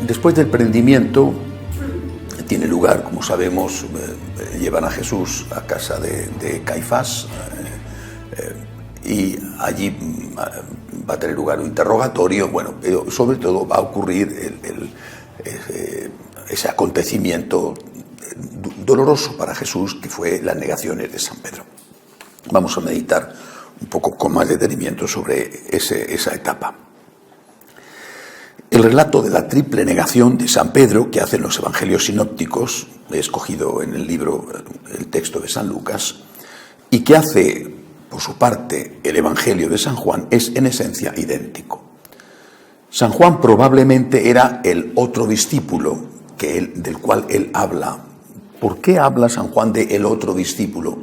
Después del prendimiento tiene lugar, como sabemos, llevan a Jesús a casa de Caifás y allí va a tener lugar un interrogatorio. Bueno, pero sobre todo va a ocurrir ese acontecimiento doloroso para Jesús, que fue las negaciones de San Pedro. Vamos a meditar un poco con más detenimiento sobre esa etapa. El relato de la triple negación de San Pedro que hacen los evangelios sinópticos, he escogido en el libro el texto de San Lucas, y que hace por su parte el evangelio de San Juan, es en esencia idéntico. San Juan probablemente era el otro discípulo del cual él habla. ¿Por qué habla San Juan de el otro discípulo?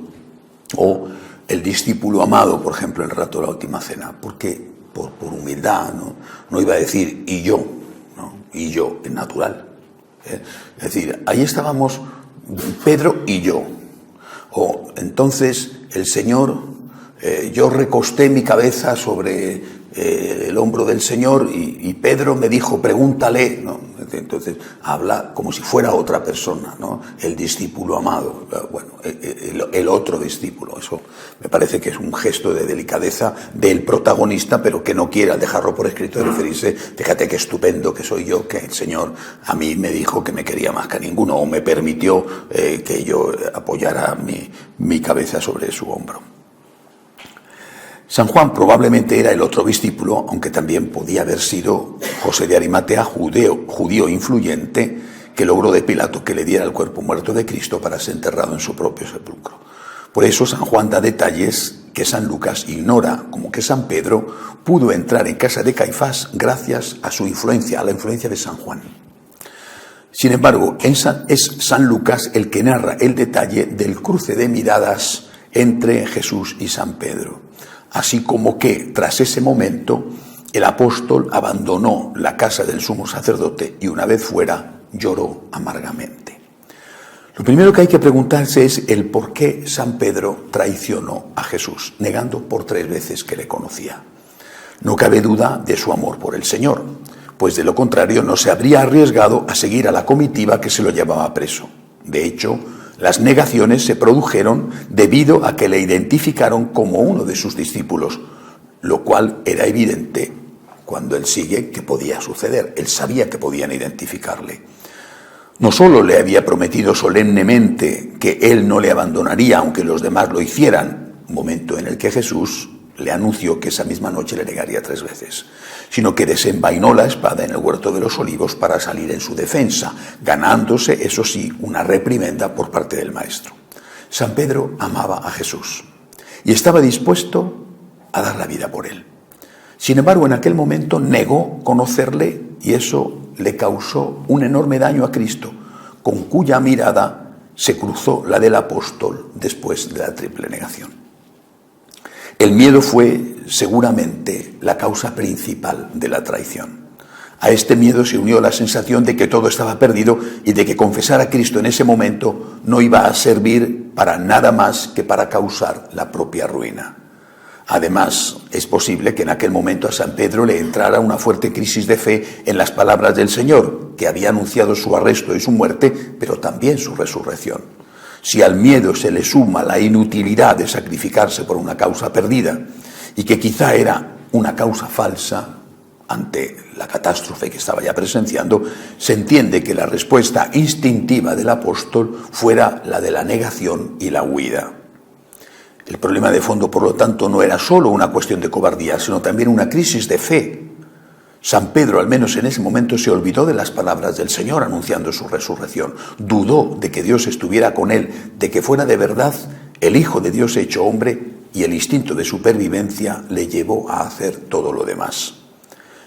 O el discípulo amado, por ejemplo, en el relato de la última cena. Porque por humildad, no iba a decir y yo, ¿no? Y yo, es natural. Es decir, ahí estábamos Pedro y yo. O entonces el Señor, yo recosté mi cabeza sobre el hombro del Señor y Pedro me dijo, pregúntale, ¿no? Entonces habla como si fuera otra persona, ¿no? El discípulo amado, bueno, el otro discípulo. Eso me parece que es un gesto de delicadeza del protagonista, pero que no quiere, al dejarlo por escrito, referirse, fíjate qué estupendo que soy yo, que el Señor a mí me dijo que me quería más que a ninguno, o me permitió que yo apoyara mi cabeza sobre su hombro. San Juan probablemente era el otro discípulo, aunque también podía haber sido José de Arimatea, judío influyente, que logró de Pilato que le diera el cuerpo muerto de Cristo para ser enterrado en su propio sepulcro. Por eso San Juan da detalles que San Lucas ignora, como que San Pedro pudo entrar en casa de Caifás gracias a su influencia, a la influencia de San Juan. Sin embargo, es San Lucas el que narra el detalle del cruce de miradas entre Jesús y San Pedro. Así como que, tras ese momento, el apóstol abandonó la casa del sumo sacerdote y una vez fuera, lloró amargamente. Lo primero que hay que preguntarse es el por qué San Pedro traicionó a Jesús, negando por 3 veces que le conocía. No cabe duda de su amor por el Señor, pues de lo contrario no se habría arriesgado a seguir a la comitiva que se lo llevaba preso. De hecho, las negaciones se produjeron debido a que le identificaron como uno de sus discípulos, lo cual era evidente cuando él sigue que podía suceder. Él sabía que podían identificarle. No solo le había prometido solemnemente que él no le abandonaría aunque los demás lo hicieran, momento en el que Jesús le anunció que esa misma noche le negaría 3 veces, sino que desenvainó la espada en el huerto de los olivos para salir en su defensa, ganándose, eso sí, una reprimenda por parte del maestro. San Pedro amaba a Jesús y estaba dispuesto a dar la vida por él. Sin embargo, en aquel momento negó conocerle y eso le causó un enorme daño a Cristo, con cuya mirada se cruzó la del apóstol después de la triple negación. El miedo fue seguramente la causa principal de la traición. A este miedo se unió la sensación de que todo estaba perdido y de que confesar a Cristo en ese momento no iba a servir para nada más que para causar la propia ruina. Además, es posible que en aquel momento a San Pedro le entrara una fuerte crisis de fe en las palabras del Señor, que había anunciado su arresto y su muerte, pero también su resurrección. Si al miedo se le suma la inutilidad de sacrificarse por una causa perdida y que quizá era una causa falsa ante la catástrofe que estaba ya presenciando, se entiende que la respuesta instintiva del apóstol fuera la de la negación y la huida. El problema de fondo, por lo tanto, no era solo una cuestión de cobardía, sino también una crisis de fe. San Pedro, al menos en ese momento, se olvidó de las palabras del Señor anunciando su resurrección. Dudó de que Dios estuviera con él, de que fuera de verdad el Hijo de Dios hecho hombre, y el instinto de supervivencia le llevó a hacer todo lo demás.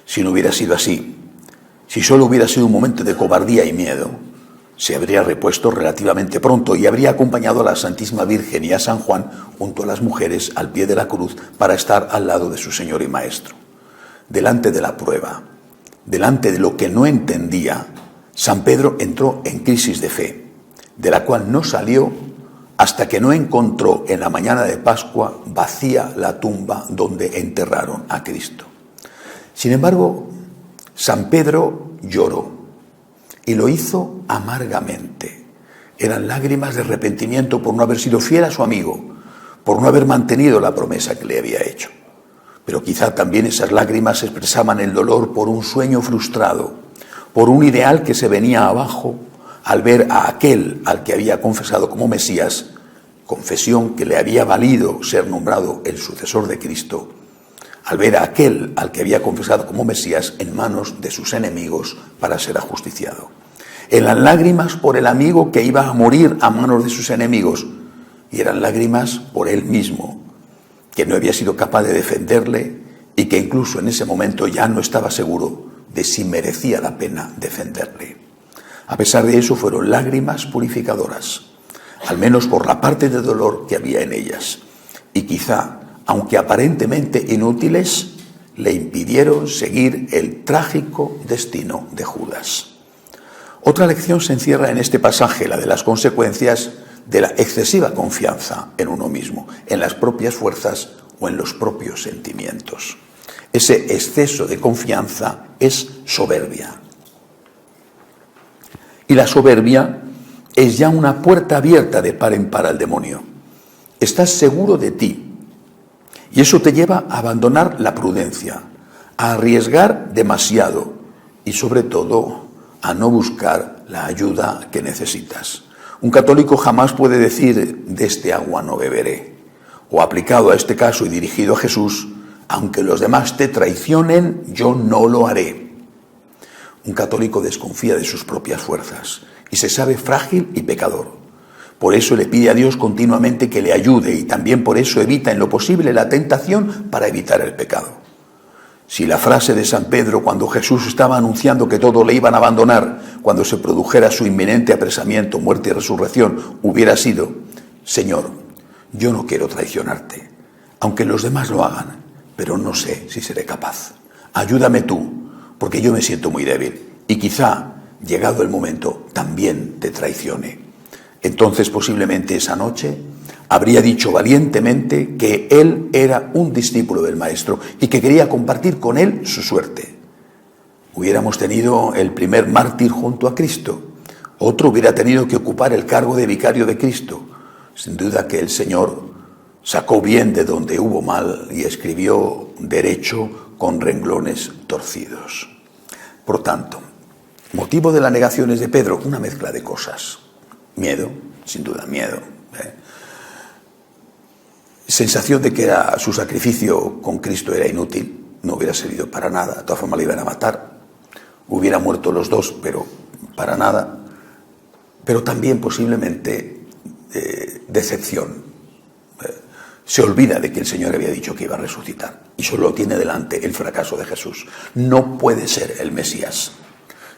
Si no hubiera sido así, si solo hubiera sido un momento de cobardía y miedo, se habría repuesto relativamente pronto y habría acompañado a la Santísima Virgen y a San Juan junto a las mujeres al pie de la cruz para estar al lado de su Señor y Maestro. Delante de la prueba, delante de lo que no entendía, San Pedro entró en crisis de fe, de la cual no salió hasta que no encontró en la mañana de Pascua vacía la tumba donde enterraron a Cristo. Sin embargo, San Pedro lloró, y lo hizo amargamente. Eran lágrimas de arrepentimiento por no haber sido fiel a su amigo, por no haber mantenido la promesa que le había hecho. Pero quizá también esas lágrimas expresaban el dolor por un sueño frustrado, por un ideal que se venía abajo al ver a aquel al que había confesado como Mesías, confesión que le había valido ser nombrado el sucesor de Cristo, al ver a aquel al que había confesado como Mesías en manos de sus enemigos para ser ajusticiado. Eran lágrimas por el amigo que iba a morir a manos de sus enemigos, y eran lágrimas por él mismo, que no había sido capaz de defenderle y que incluso en ese momento ya no estaba seguro de si merecía la pena defenderle. A pesar de eso, fueron lágrimas purificadoras, al menos por la parte de dolor que había en ellas, y quizá, aunque aparentemente inútiles, le impidieron seguir el trágico destino de Judas. Otra lección se encierra en este pasaje, la de las consecuencias de la excesiva confianza en uno mismo, en las propias fuerzas o en los propios sentimientos. Ese exceso de confianza es soberbia. Y la soberbia es ya una puerta abierta de par en par al demonio. Estás seguro de ti y eso te lleva a abandonar la prudencia, a arriesgar demasiado y sobre todo a no buscar la ayuda que necesitas. Un católico jamás puede decir de este agua no beberé, o aplicado a este caso y dirigido a Jesús, aunque los demás te traicionen, yo no lo haré. Un católico desconfía de sus propias fuerzas y se sabe frágil y pecador. Por eso le pide a Dios continuamente que le ayude y también por eso evita en lo posible la tentación para evitar el pecado. Si la frase de San Pedro cuando Jesús estaba anunciando que todos le iban a abandonar, cuando se produjera su inminente apresamiento, muerte y resurrección, hubiera sido: Señor, yo no quiero traicionarte, aunque los demás lo hagan, pero no sé si seré capaz. Ayúdame tú, porque yo me siento muy débil y quizá, llegado el momento, también te traicione. Entonces posiblemente esa noche habría dicho valientemente que él era un discípulo del Maestro y que quería compartir con él su suerte. Hubiéramos tenido el primer mártir junto a Cristo. Otro hubiera tenido que ocupar el cargo de vicario de Cristo. Sin duda que el Señor sacó bien de donde hubo mal y escribió derecho con renglones torcidos. Por tanto, motivo de las negaciones de Pedro, una mezcla de cosas. Miedo, sin duda miedo. Sensación de que su sacrificio con Cristo era inútil, no hubiera servido para nada, de todas formas le iban a matar, hubieran muerto los dos, pero para nada. Pero también posiblemente decepción. Se olvida de que el Señor había dicho que iba a resucitar y solo tiene delante el fracaso de Jesús. No puede ser el Mesías.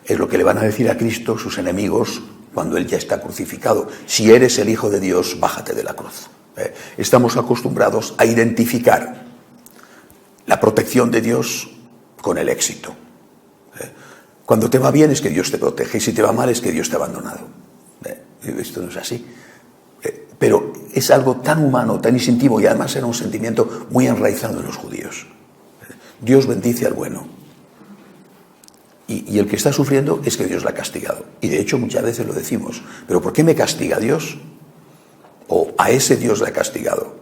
Es lo que le van a decir a Cristo sus enemigos cuando Él ya está crucificado. Si eres el Hijo de Dios, bájate de la cruz. Estamos acostumbrados a identificar la protección de Dios con el éxito. Cuando te va bien es que Dios te protege y si te va mal es que Dios te ha abandonado. Esto no es así. Pero es algo tan humano, tan instintivo y además era un sentimiento muy enraizado en los judíos. Dios bendice al bueno. Y el que está sufriendo es que Dios la ha castigado. Y de hecho muchas veces lo decimos. ¿Pero por qué me castiga Dios? O a ese Dios le ha castigado.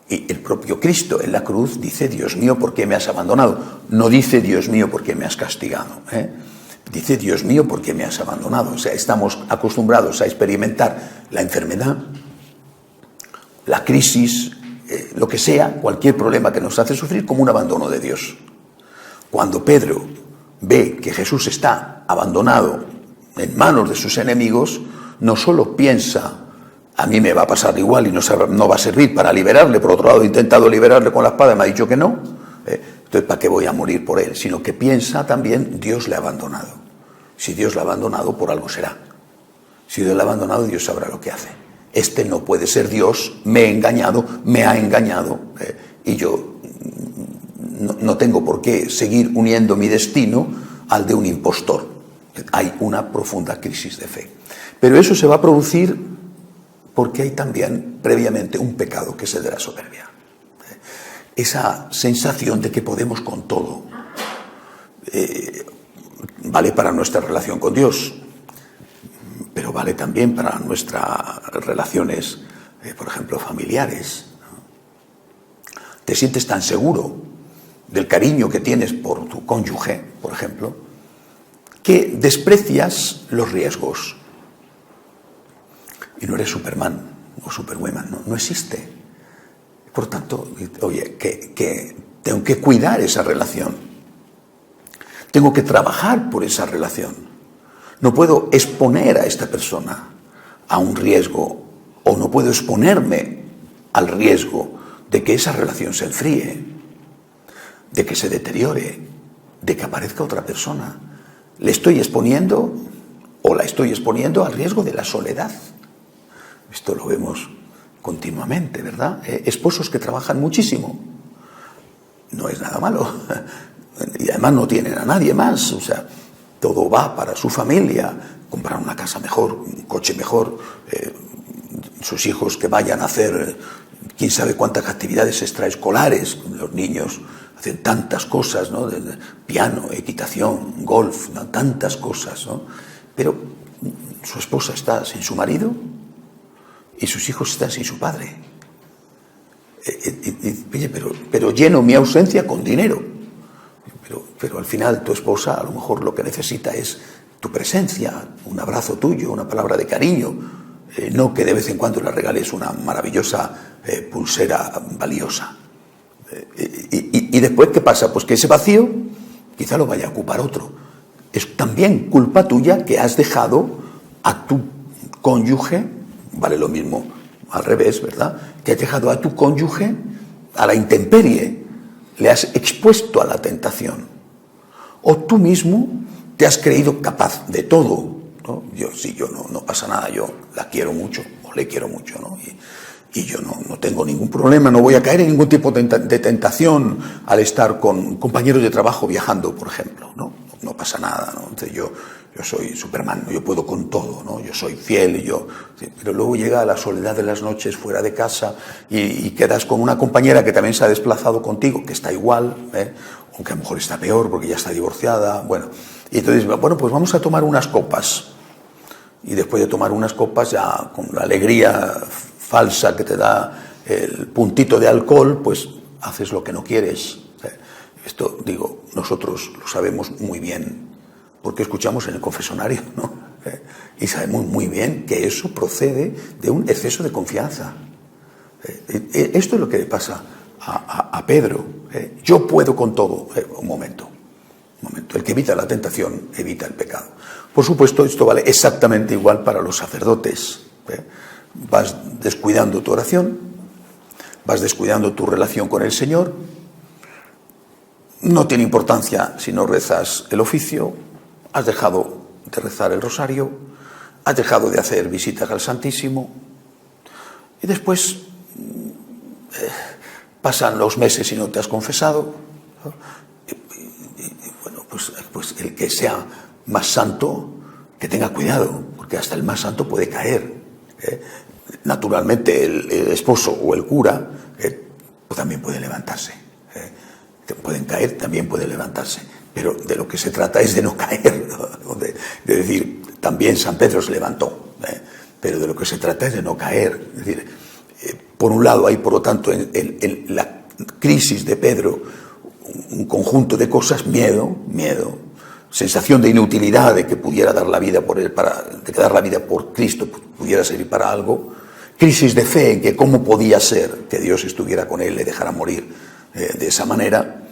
Y el propio Cristo en la cruz dice: Dios mío, ¿por qué me has abandonado? No dice: Dios mío, ¿por qué me has castigado? Dice: Dios mío, ¿por qué me has abandonado? O sea, estamos acostumbrados a experimentar la enfermedad, la crisis, lo que sea, cualquier problema que nos hace sufrir como un abandono de Dios. Cuando Pedro ve que Jesús está abandonado en manos de sus enemigos, no solo piensa: a mí me va a pasar igual y no va a servir para liberarle. Por otro lado, he intentado liberarle con la espada y me ha dicho que no. Entonces, ¿para qué voy a morir por él? Sino que piensa también: Dios le ha abandonado. Si Dios le ha abandonado, por algo será. Si Dios le ha abandonado, Dios sabrá lo que hace. Este no puede ser Dios, me ha engañado, y yo no tengo por qué seguir uniendo mi destino al de un impostor. Hay una profunda crisis de fe. Pero eso se va a producir porque hay también previamente un pecado que es el de la soberbia. Esa sensación de que podemos con todo. Vale para nuestra relación con Dios. pero vale también para nuestras relaciones, por ejemplo, familiares. Te sientes tan seguro del cariño que tienes por tu cónyuge, por ejemplo, que desprecias los riesgos. Y no eres Superman o Superwoman, no existe. Por tanto, oye, que tengo que cuidar esa relación. Tengo que trabajar por esa relación. No puedo exponer a esta persona a un riesgo, o no puedo exponerme al riesgo de que esa relación se enfríe, de que se deteriore, de que aparezca otra persona. Le estoy exponiendo o la estoy exponiendo al riesgo de la soledad. Esto lo vemos continuamente, ¿verdad? Esposos que trabajan muchísimo. No es nada malo. Y además no tienen a nadie más. O sea, todo va para su familia. Comprar una casa mejor, un coche mejor, sus hijos que vayan a hacer quién sabe cuántas actividades extraescolares. Los niños hacen tantas cosas, ¿no? Piano, equitación, golf, ¿no? Tantas cosas, ¿no? Pero su esposa está sin su marido y sus hijos están sin su padre. Oye, pero lleno mi ausencia con dinero. Pero al final tu esposa a lo mejor lo que necesita es tu presencia, un abrazo tuyo, una palabra de cariño, no que de vez en cuando le regales una maravillosa pulsera valiosa. Y después, ¿qué pasa? Pues que ese vacío quizá lo vaya a ocupar otro. Es también culpa tuya que has dejado a tu cónyuge, vale lo mismo al revés, ¿verdad? Que has dejado a tu cónyuge a la intemperie, le has expuesto a la tentación. O tú mismo te has creído capaz de todo, ¿no? Yo no pasa nada, yo la quiero mucho, o le quiero mucho, ¿no? Y yo no tengo ningún problema, no voy a caer en ningún tipo de tentación al estar con compañeros de trabajo viajando, por ejemplo, ¿no? No pasa nada, ¿no? Entonces yo soy Superman, ¿no? Yo puedo con todo, ¿no? Yo soy fiel, sí, pero luego llega la soledad de las noches fuera de casa y quedas con una compañera que también se ha desplazado contigo, que está igual, aunque a lo mejor está peor porque ya está divorciada, bueno. Y entonces, bueno, pues vamos a tomar unas copas. Y después de tomar unas copas, ya con la alegría falsa que te da el puntito de alcohol, pues haces lo que no quieres. Esto, digo, nosotros lo sabemos muy bien, porque escuchamos en el confesionario, ¿no? Y sabemos muy bien que eso procede de un exceso de confianza. Esto es lo que le pasa a Pedro. Yo puedo con todo. Un momento. El que evita la tentación, evita el pecado. Por supuesto, esto vale exactamente igual para los sacerdotes. Vas descuidando tu oración, vas descuidando tu relación con el Señor. No tiene importancia si no rezas el oficio, has dejado de rezar el rosario, has dejado de hacer visitas al Santísimo, y después pasan los meses y no te has confesado, ¿no? Y bueno, pues el que sea más santo, que tenga cuidado, porque hasta el más santo puede caer. Naturalmente el esposo o el cura pues también puede levantarse. Pueden caer, también puede levantarse. Pero de lo que se trata es de no caer, ¿no? De decir, también San Pedro se levantó, pero de lo que se trata es de no caer. Es decir, por un lado hay, por lo tanto, en la crisis de Pedro un conjunto de cosas: miedo, sensación de inutilidad, de que pudiera dar la vida por él, de que dar la vida por Cristo pudiera servir para algo, crisis de fe en que cómo podía ser que Dios estuviera con él, le dejara morir de esa manera.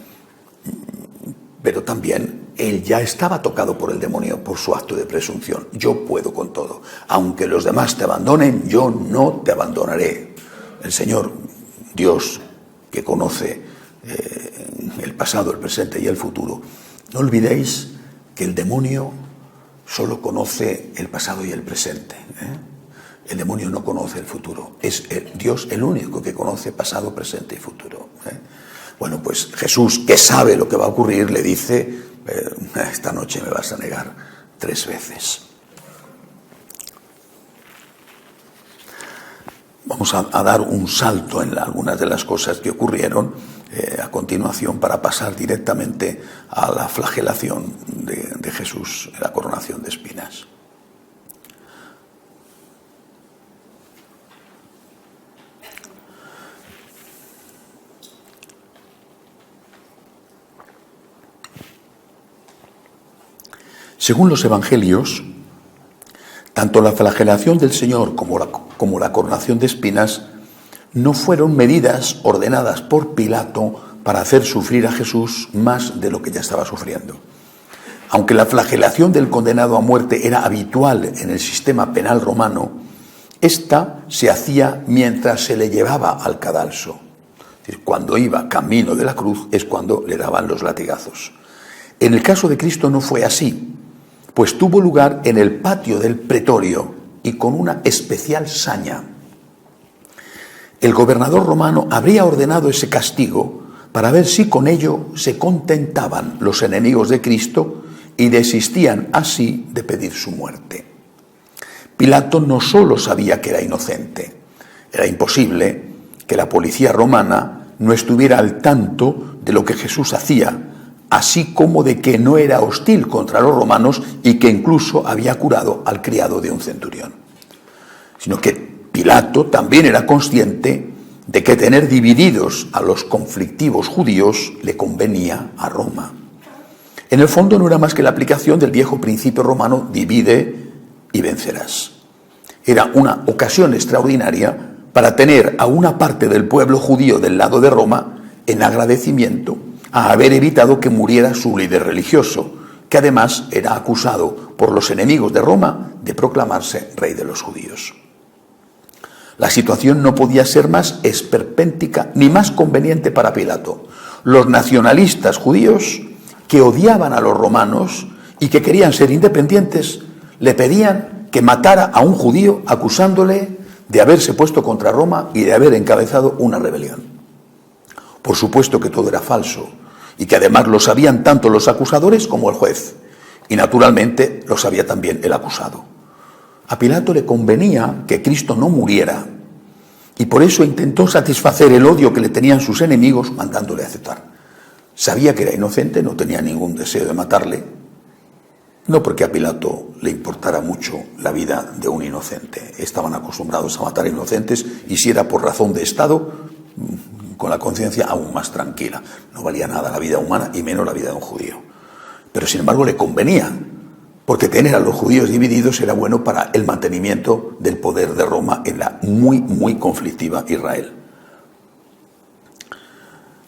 Pero también él ya estaba tocado por el demonio por su acto de presunción. Yo puedo con todo. Aunque los demás te abandonen, yo no te abandonaré. El Señor, Dios, que conoce el pasado, el presente y el futuro. No olvidéis que el demonio solo conoce el pasado y el presente. El demonio no conoce el futuro. Es Dios el único que conoce pasado, presente y futuro. Bueno, pues Jesús, que sabe lo que va a ocurrir, le dice: esta noche me vas a negar 3 veces. Vamos a dar un salto en algunas de las cosas que ocurrieron a continuación para pasar directamente a la flagelación de Jesús, la coronación de espinas. Según los evangelios, tanto la flagelación del Señor como la coronación de espinas no fueron medidas ordenadas por Pilato para hacer sufrir a Jesús más de lo que ya estaba sufriendo. Aunque la flagelación del condenado a muerte era habitual en el sistema penal romano, esta se hacía mientras se le llevaba al cadalso. Es decir, cuando iba camino de la cruz es cuando le daban los latigazos. En el caso de Cristo no fue así, pues tuvo lugar en el patio del pretorio y con una especial saña. El gobernador romano habría ordenado ese castigo para ver si con ello se contentaban los enemigos de Cristo y desistían así de pedir su muerte. Pilato no solo sabía que era inocente, era imposible que la policía romana no estuviera al tanto de lo que Jesús hacía, así como de que no era hostil contra los romanos y que incluso había curado al criado de un centurión. Sino que Pilato también era consciente de que tener divididos a los conflictivos judíos le convenía a Roma. En el fondo no era más que la aplicación del viejo principio romano: divide y vencerás. Era una ocasión extraordinaria para tener a una parte del pueblo judío del lado de Roma en agradecimiento a haber evitado que muriera su líder religioso, que además era acusado por los enemigos de Roma de proclamarse rey de los judíos. La situación no podía ser más esperpéntica ni más conveniente para Pilato. Los nacionalistas judíos, que odiaban a los romanos y que querían ser independientes, le pedían que matara a un judío acusándole de haberse puesto contra Roma y de haber encabezado una rebelión. Por supuesto que todo era falso y que además lo sabían tanto los acusadores como el juez, y naturalmente lo sabía también el acusado. A Pilato le convenía que Cristo no muriera y por eso intentó satisfacer el odio que le tenían sus enemigos mandándole aceptar. Sabía que era inocente, no tenía ningún deseo de matarle, no porque a Pilato le importara mucho la vida de un inocente. Estaban acostumbrados a matar inocentes y si era por razón de Estado, con la conciencia aún más tranquila. No valía nada la vida humana y menos la vida de un judío. Pero sin embargo le convenía, porque tener a los judíos divididos era bueno para el mantenimiento del poder de Roma en la muy conflictiva Israel.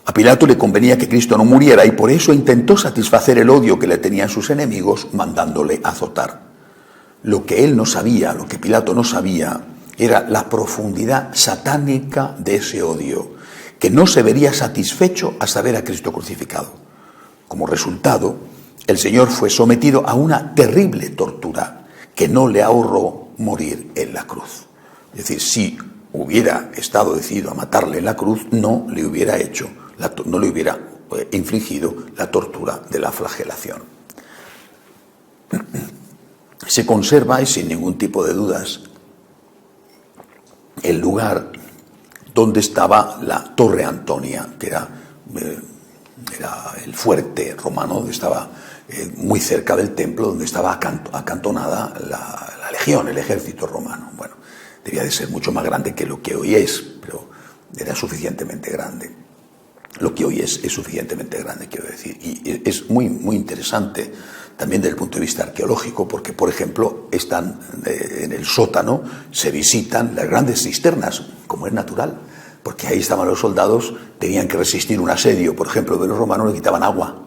A Pilato le convenía que Cristo no muriera y por eso intentó satisfacer el odio que le tenían sus enemigos mandándole azotar. Lo que él no sabía, lo que Pilato no sabía, era la profundidad satánica de ese odio, que no se vería satisfecho hasta ver a Cristo crucificado. Como resultado, el Señor fue sometido a una terrible tortura que no le ahorró morir en la cruz. Es decir, si hubiera estado decidido a matarle en la cruz, no le hubiera infligido la tortura de la flagelación. Se conserva, y sin ningún tipo de dudas, el lugar donde estaba la Torre Antonia, que era el fuerte romano, donde estaba muy cerca del templo, donde estaba acantonada la legión, el ejército romano. Bueno, debía de ser mucho más grande que lo que hoy es, pero era suficientemente grande. Lo que hoy es suficientemente grande, quiero decir. Y es muy interesante también desde el punto de vista arqueológico, porque, por ejemplo, están en el sótano, se visitan las grandes cisternas, como es natural, porque ahí estaban los soldados, tenían que resistir un asedio, por ejemplo, de los romanos, le quitaban agua.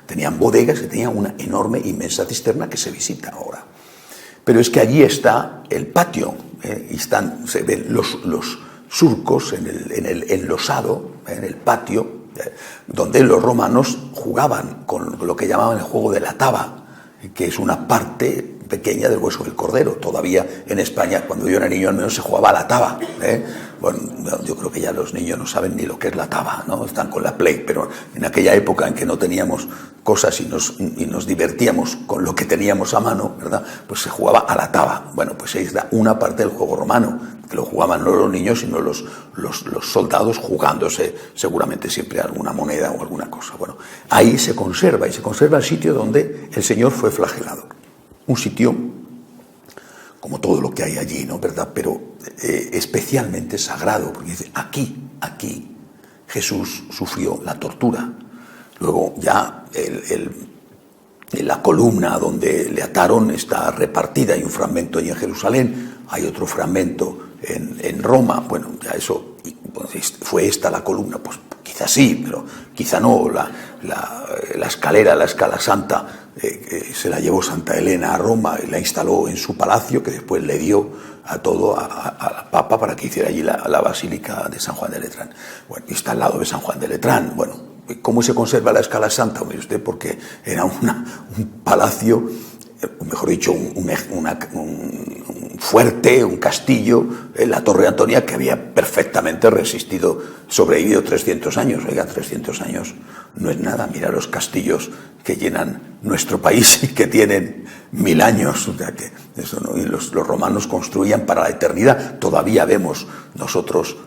Tenían bodegas y tenían una enorme, inmensa cisterna que se visita ahora. Pero es que allí está el patio, y se ven los surcos en el enlosado, en el patio, donde los romanos jugaban con lo que llamaban el juego de la taba, que es una parte pequeña del hueso del cordero. Todavía en España, cuando yo era niño, al menos se jugaba a la taba. Bueno, yo creo que ya los niños no saben ni lo que es la taba, ¿no? Están con la Play, pero en aquella época en que no teníamos cosas y nos divertíamos con lo que teníamos a mano, ¿verdad? Pues se jugaba a la taba. Bueno, pues ahí está una parte del juego romano, que lo jugaban no los niños, sino los soldados, jugándose seguramente siempre alguna moneda o alguna cosa. Bueno, ahí se conserva, y se conserva el sitio donde el Señor fue flagelado. Un sitio, como todo lo que hay allí, ¿no? ¿Verdad? Pero especialmente sagrado, porque dice, aquí Jesús sufrió la tortura. Luego ya La columna donde le ataron está repartida, hay un fragmento allí en Jerusalén, hay otro fragmento en Roma. Bueno, ya eso, ¿fue esta la columna? Pues quizá sí, pero quizá no. La escalera, la escala santa, se la llevó Santa Elena a Roma y la instaló en su palacio, que después le dio a la Papa para que hiciera allí la Basílica de San Juan de Letrán. Bueno, y está al lado de San Juan de Letrán. Bueno, ¿cómo se conserva la escala santa? Mire usted, porque era un palacio, mejor dicho, un fuerte, un castillo, la Torre Antonia, que había perfectamente resistido, sobrevivido 300 años. Oiga, 300 años no es nada. Mira los castillos que llenan nuestro país y que tienen 1000 años. O sea que eso, ¿no? Y los romanos construían para la eternidad. Todavía vemos nosotros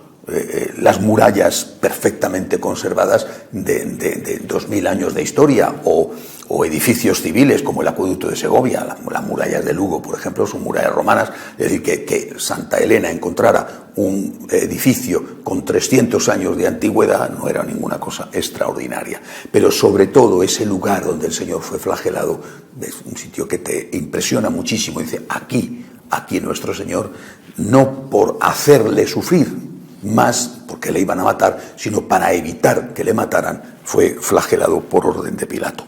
las murallas perfectamente conservadas de 2000 años de historia, o edificios civiles como el acueducto de Segovia. Las murallas de Lugo, por ejemplo, son murallas romanas. Es decir, que Santa Elena encontrara un edificio con 300 años de antigüedad no era ninguna cosa extraordinaria. Pero sobre todo ese lugar donde el Señor fue flagelado es un sitio que te impresiona muchísimo. Dice, aquí nuestro Señor, no por hacerle sufrir más porque le iban a matar, sino para evitar que le mataran, fue flagelado por orden de Pilato.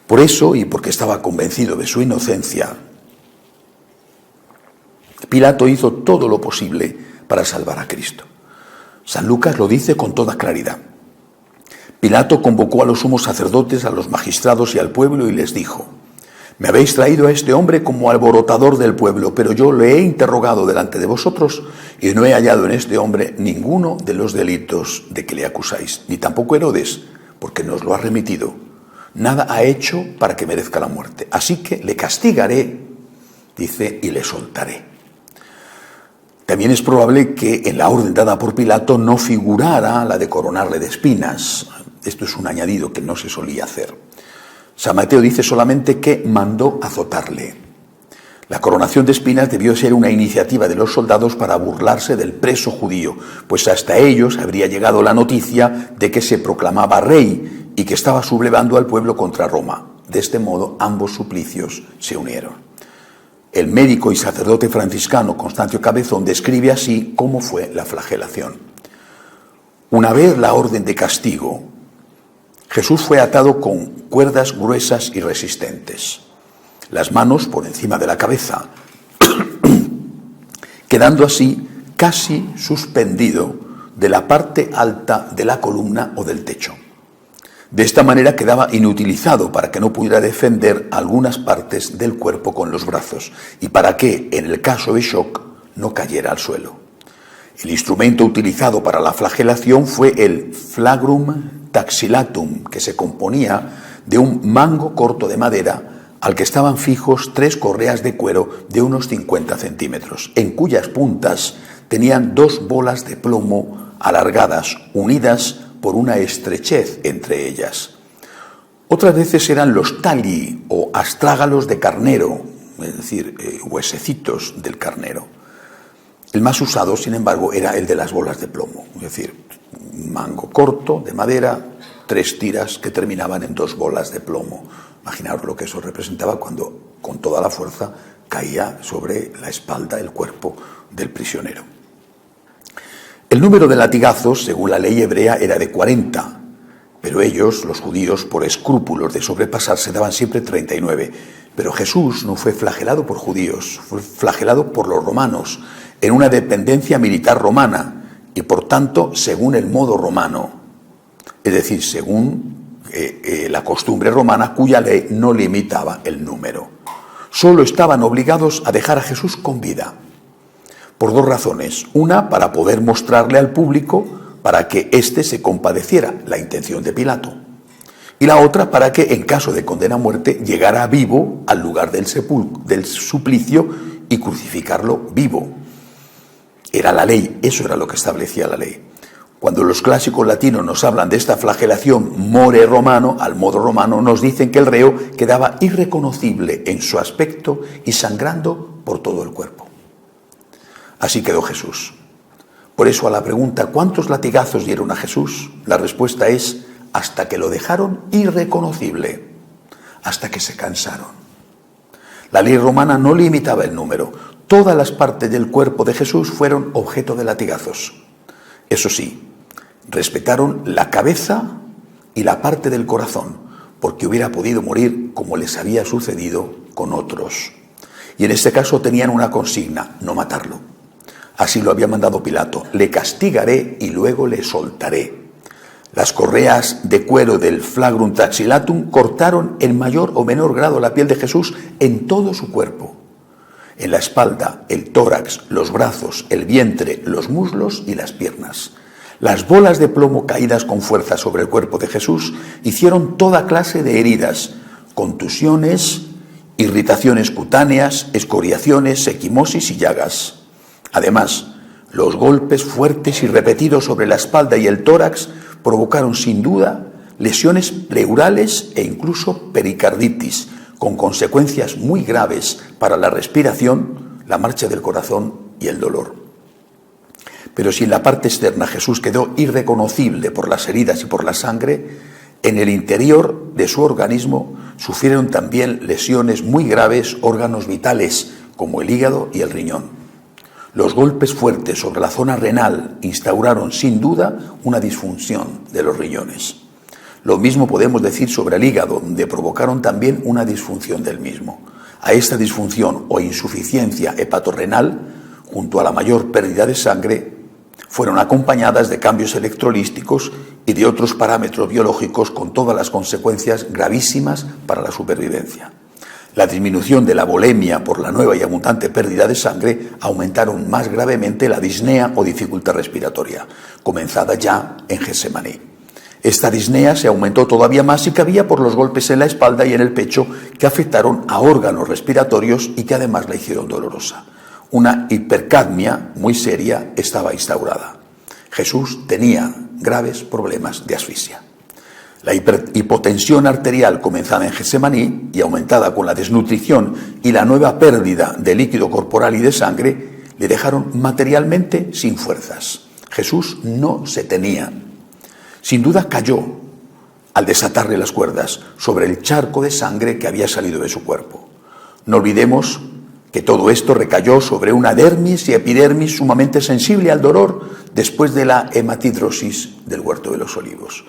Por eso, y porque estaba convencido de su inocencia, Pilato hizo todo lo posible para salvar a Cristo. San Lucas lo dice con toda claridad. Pilato convocó a los sumos sacerdotes, a los magistrados y al pueblo y les dijo: me habéis traído a este hombre como alborotador del pueblo, pero yo le he interrogado delante de vosotros y no he hallado en este hombre ninguno de los delitos de que le acusáis, ni tampoco Herodes, porque nos lo ha remitido. Nada ha hecho para que merezca la muerte. Así que le castigaré, dice, y le soltaré. También es probable que en la orden dada por Pilato no figurara la de coronarle de espinas. Esto es un añadido que no se solía hacer. San Mateo dice solamente que mandó azotarle. La coronación de espinas debió ser una iniciativa de los soldados para burlarse del preso judío, pues hasta ellos habría llegado la noticia de que se proclamaba rey y que estaba sublevando al pueblo contra Roma. De este modo, ambos suplicios se unieron. El médico y sacerdote franciscano Constancio Cabezón describe así cómo fue la flagelación. Una vez la orden de castigo, Jesús fue atado con cuerdas gruesas y resistentes, las manos por encima de la cabeza, quedando así casi suspendido de la parte alta de la columna o del techo. De esta manera quedaba inutilizado para que no pudiera defender algunas partes del cuerpo con los brazos y para que, en el caso de shock, no cayera al suelo. El instrumento utilizado para la flagelación fue el flagrum taxilatum, que se componía de un mango corto de madera al que estaban fijos 3 correas de cuero de unos 50 centímetros, en cuyas puntas tenían 2 bolas de plomo alargadas, unidas por una estrechez entre ellas. Otras veces eran los tali o astrágalos de carnero, es decir, huesecitos del carnero. El más usado, sin embargo, era el de las bolas de plomo, es decir, un mango corto de madera, 3 tiras que terminaban en 2 bolas de plomo. Imaginaos lo que eso representaba cuando con toda la fuerza caía sobre la espalda el cuerpo del prisionero. El número de latigazos, según la ley hebrea, era de 40, pero ellos, los judíos, por escrúpulos de sobrepasarse, daban siempre 39. Pero Jesús no fue flagelado por judíos, fue flagelado por los romanos, en una dependencia militar romana, y por tanto, según el modo romano, es decir, según la costumbre romana, cuya ley no limitaba el número. Solo estaban obligados a dejar a Jesús con vida, por 2 razones. Una, para poder mostrarle al público, para que éste se compadeciera, la intención de Pilato. Y la otra, para que, en caso de condena a muerte, llegara vivo al lugar del suplicio y crucificarlo vivo. Era la ley, eso era lo que establecía la ley. Cuando los clásicos latinos nos hablan de esta flagelación more romano, al modo romano, nos dicen que el reo quedaba irreconocible en su aspecto y sangrando por todo el cuerpo. Así quedó Jesús. Por eso, a la pregunta ¿cuántos latigazos dieron a Jesús?, la respuesta es hasta que lo dejaron irreconocible. hasta que se cansaron. La ley romana no limitaba el número. Todas las partes del cuerpo de Jesús fueron objeto de latigazos. Eso sí, respetaron la cabeza y la parte del corazón, porque hubiera podido morir como les había sucedido con otros. Y en este caso tenían una consigna: no matarlo. Así lo había mandado Pilato: le castigaré y luego le soltaré. Las correas de cuero del flagrum taxilatum cortaron en mayor o menor grado la piel de Jesús en todo su cuerpo: en la espalda, el tórax, los brazos, el vientre, los muslos y las piernas. Las bolas de plomo caídas con fuerza sobre el cuerpo de Jesús hicieron toda clase de heridas, contusiones, irritaciones cutáneas, escoriaciones, equimosis y llagas. Además, los golpes fuertes y repetidos sobre la espalda y el tórax provocaron sin duda lesiones pleurales e incluso pericarditis, con consecuencias muy graves para la respiración, la marcha del corazón y el dolor. Pero si en la parte externa Jesús quedó irreconocible por las heridas y por la sangre, en el interior de su organismo sufrieron también lesiones muy graves órganos vitales, como el hígado y el riñón. Los golpes fuertes sobre la zona renal instauraron sin duda una disfunción de los riñones. Lo mismo podemos decir sobre el hígado, donde provocaron también una disfunción del mismo. A esta disfunción o insuficiencia hepatorrenal, junto a la mayor pérdida de sangre, fueron acompañadas de cambios electrolíticos y de otros parámetros biológicos, con todas las consecuencias gravísimas para la supervivencia. La disminución de la volemia por la nueva y abundante pérdida de sangre aumentaron más gravemente la disnea o dificultad respiratoria, comenzada ya en Getsemaní. Esta disnea se aumentó todavía más si cabía por los golpes en la espalda y en el pecho, que afectaron a órganos respiratorios y que además la hicieron dolorosa. Una hipercapnia muy seria estaba instaurada. Jesús tenía graves problemas de asfixia. La hipotensión arterial, comenzada en Getsemaní y aumentada con la desnutrición y la nueva pérdida de líquido corporal y de sangre, le dejaron materialmente sin fuerzas. Jesús no se tenía. Sin duda cayó al desatarle las cuerdas sobre el charco de sangre que había salido de su cuerpo. No olvidemos que todo esto recayó sobre una dermis y epidermis sumamente sensible al dolor después de la hematidrosis del huerto de los olivos.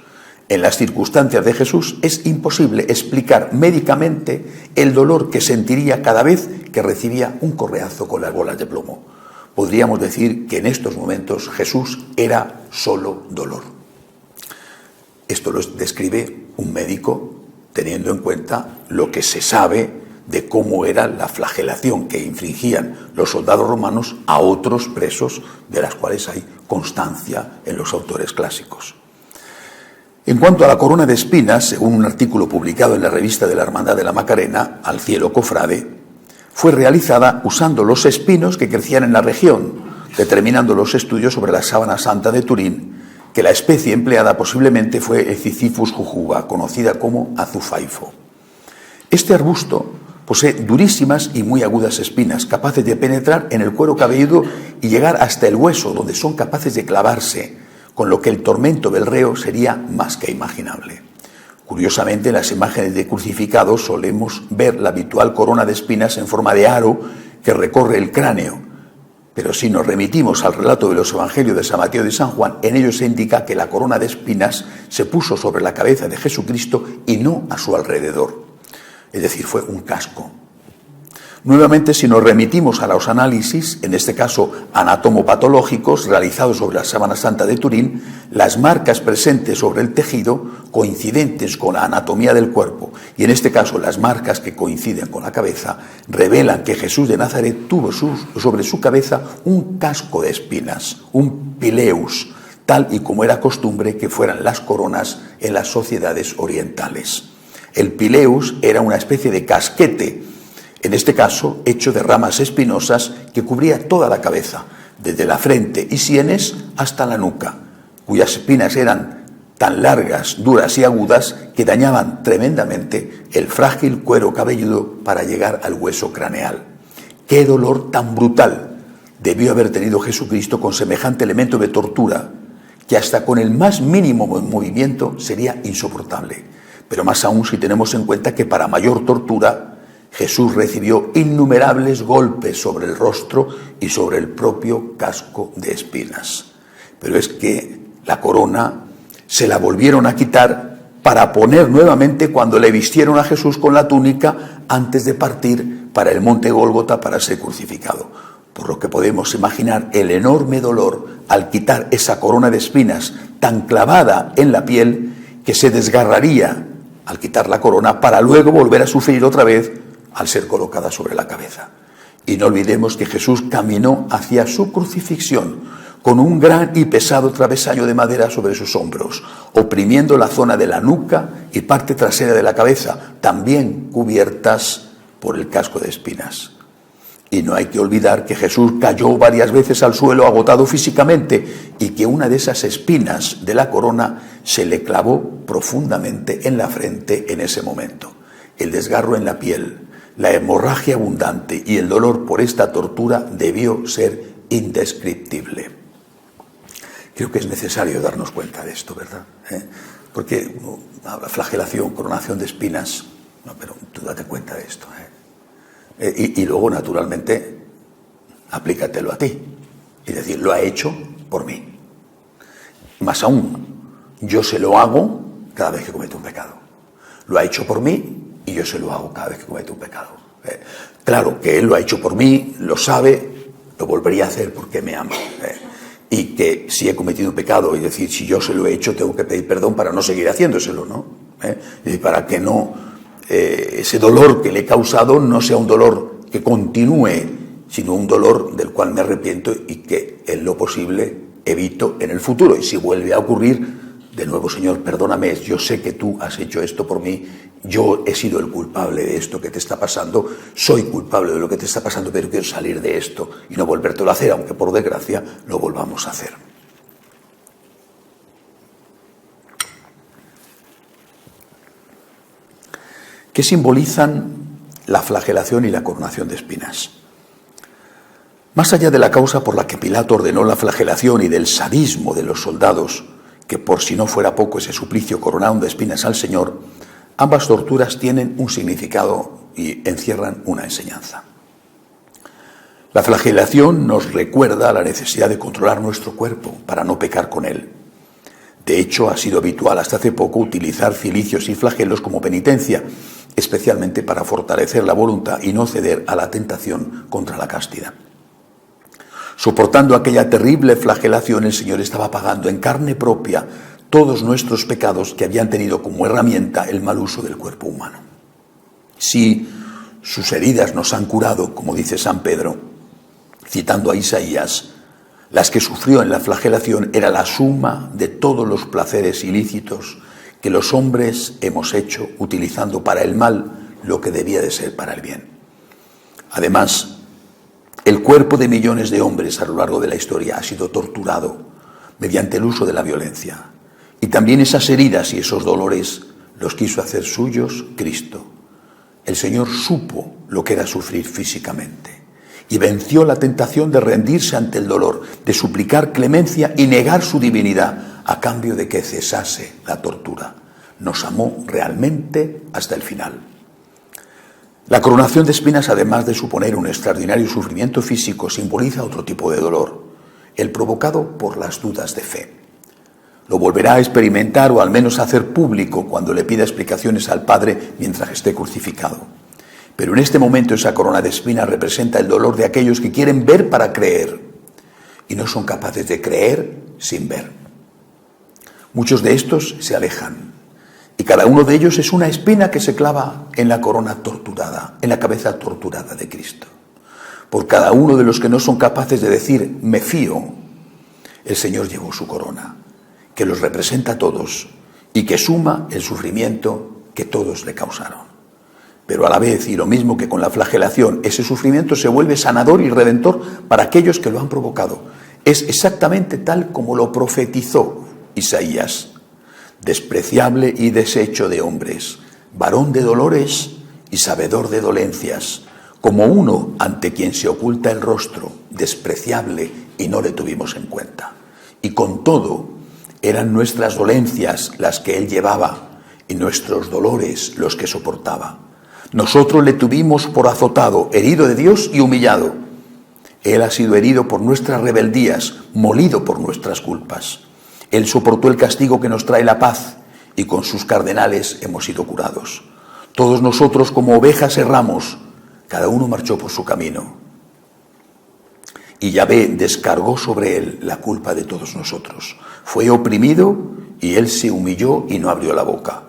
En las circunstancias de Jesús es imposible explicar médicamente el dolor que sentiría cada vez que recibía un correazo con las bolas de plomo. Podríamos decir que en estos momentos Jesús era solo dolor. Esto lo describe un médico teniendo en cuenta lo que se sabe de cómo era la flagelación que infligían los soldados romanos a otros presos, de las cuales hay constancia en los autores clásicos. En cuanto a la corona de espinas, según un artículo publicado en la revista de la Hermandad de la Macarena, Al cielo cofrade, fue realizada usando los espinos que crecían en la región, determinando los estudios sobre la sábana santa de Turín, que la especie empleada posiblemente fue el Ziziphus jujuba, conocida como azufaifo. Este arbusto posee durísimas y muy agudas espinas, capaces de penetrar en el cuero cabelludo y llegar hasta el hueso, donde son capaces de clavarse, con lo que el tormento del reo sería más que imaginable. Curiosamente, en las imágenes de crucificados solemos ver la habitual corona de espinas en forma de aro que recorre el cráneo. Pero si nos remitimos al relato de los evangelios de San Mateo y de San Juan, en ellos se indica que la corona de espinas se puso sobre la cabeza de Jesucristo y no a su alrededor. Es decir, fue un casco. Nuevamente, si nos remitimos a los análisis, en este caso anatomopatológicos, realizados sobre la sábana santa de Turín, las marcas presentes sobre el tejido, coincidentes con la anatomía del cuerpo, y en este caso las marcas que coinciden con la cabeza, revelan que Jesús de Nazaret tuvo sobre su cabeza un casco de espinas, un pileus, tal y como era costumbre que fueran las coronas en las sociedades orientales. El pileus era una especie de casquete, en este caso hecho de ramas espinosas, que cubría toda la cabeza, desde la frente y sienes hasta la nuca, cuyas espinas eran tan largas, duras y agudas que dañaban tremendamente el frágil cuero cabelludo para llegar al hueso craneal. ¡Qué dolor tan brutal debió haber tenido Jesucristo con semejante elemento de tortura, que hasta con el más mínimo movimiento sería insoportable! Pero más aún si tenemos en cuenta que para mayor tortura Jesús recibió innumerables golpes sobre el rostro y sobre el propio casco de espinas. Pero es que la corona se la volvieron a quitar para poner nuevamente cuando le vistieron a Jesús con la túnica antes de partir para el monte Gólgota para ser crucificado. Por lo que podemos imaginar el enorme dolor al quitar esa corona de espinas tan clavada en la piel que se desgarraría al quitar la corona para luego volver a sufrir otra vez al ser colocada sobre la cabeza. Y no olvidemos que Jesús caminó hacia su crucifixión con un gran y pesado travesaño de madera sobre sus hombros, oprimiendo la zona de la nuca y parte trasera de la cabeza, también cubiertas por el casco de espinas. Y no hay que olvidar que Jesús cayó varias veces al suelo agotado físicamente y que una de esas espinas de la corona se le clavó profundamente en la frente en ese momento. El desgarro en la piel, la hemorragia abundante y el dolor por esta tortura debió ser indescriptible. Creo que es necesario darnos cuenta de esto, ¿verdad? Porque habla flagelación, coronación de espinas, no, pero tú date cuenta de esto. Y luego, naturalmente, aplícatelo a ti. Es decir, lo ha hecho por mí. Más aún, yo se lo hago cada vez que cometo un pecado. Lo ha hecho por mí y yo se lo hago cada vez que cometo un pecado. Claro que Él lo ha hecho por mí, lo sabe, lo volvería a hacer porque me ama. Y que si he cometido un pecado, es decir, si yo se lo he hecho, tengo que pedir perdón para no seguir haciéndoselo, ¿no? Y para que no ese dolor que le he causado no sea un dolor que continúe, sino un dolor del cual me arrepiento y que en lo posible evito en el futuro. Y si vuelve a ocurrir, de nuevo, Señor, perdóname, yo sé que tú has hecho esto por mí, yo he sido el culpable de esto que te está pasando, soy culpable de lo que te está pasando, pero quiero salir de esto y no volvértelo a hacer, aunque por desgracia lo volvamos a hacer. ¿Qué simbolizan la flagelación y la coronación de espinas? Más allá de la causa por la que Pilato ordenó la flagelación y del sadismo de los soldados, que por si no fuera poco ese suplicio coronaron de espinas al Señor, ambas torturas tienen un significado y encierran una enseñanza. La flagelación nos recuerda la necesidad de controlar nuestro cuerpo para no pecar con él. De hecho, ha sido habitual hasta hace poco utilizar cilicios y flagelos como penitencia, especialmente para fortalecer la voluntad y no ceder a la tentación contra la castidad. Soportando aquella terrible flagelación, el Señor estaba pagando en carne propia todos nuestros pecados que habían tenido como herramienta el mal uso del cuerpo humano. Si sus heridas nos han curado, como dice San Pedro, citando a Isaías, las que sufrió en la flagelación era la suma de todos los placeres ilícitos que los hombres hemos hecho utilizando para el mal lo que debía de ser para el bien. Además, el cuerpo de millones de hombres a lo largo de la historia ha sido torturado mediante el uso de la violencia. Y también esas heridas y esos dolores los quiso hacer suyos Cristo. El Señor supo lo que era sufrir físicamente y venció la tentación de rendirse ante el dolor, de suplicar clemencia y negar su divinidad a cambio de que cesase la tortura. Nos amó realmente hasta el final. La coronación de espinas, además de suponer un extraordinario sufrimiento físico, simboliza otro tipo de dolor, el provocado por las dudas de fe. Lo volverá a experimentar o al menos a hacer público cuando le pida explicaciones al Padre mientras esté crucificado. Pero en este momento esa corona de espinas representa el dolor de aquellos que quieren ver para creer y no son capaces de creer sin ver. Muchos de estos se alejan. Y cada uno de ellos es una espina que se clava en la corona torturada, en la cabeza torturada de Cristo. Por cada uno de los que no son capaces de decir, me fío, el Señor llevó su corona, que los representa a todos y que suma el sufrimiento que todos le causaron. Pero a la vez, y lo mismo que con la flagelación, ese sufrimiento se vuelve sanador y redentor para aquellos que lo han provocado. Es exactamente tal como lo profetizó Isaías. Despreciable y deshecho de hombres, varón de dolores y sabedor de dolencias, como uno ante quien se oculta el rostro, despreciable y no le tuvimos en cuenta. Y con todo, eran nuestras dolencias las que él llevaba, y nuestros dolores los que soportaba. Nosotros le tuvimos por azotado, herido de Dios y humillado. Él ha sido herido por nuestras rebeldías, molido por nuestras culpas. Él soportó el castigo que nos trae la paz, y con sus cardenales hemos sido curados. Todos nosotros como ovejas erramos, cada uno marchó por su camino. Y Yahvé descargó sobre él la culpa de todos nosotros. Fue oprimido y él se humilló y no abrió la boca.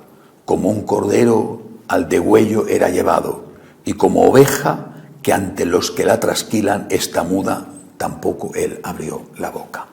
Como un cordero al degüello era llevado, y como oveja que ante los que la trasquilan está muda, tampoco él abrió la boca.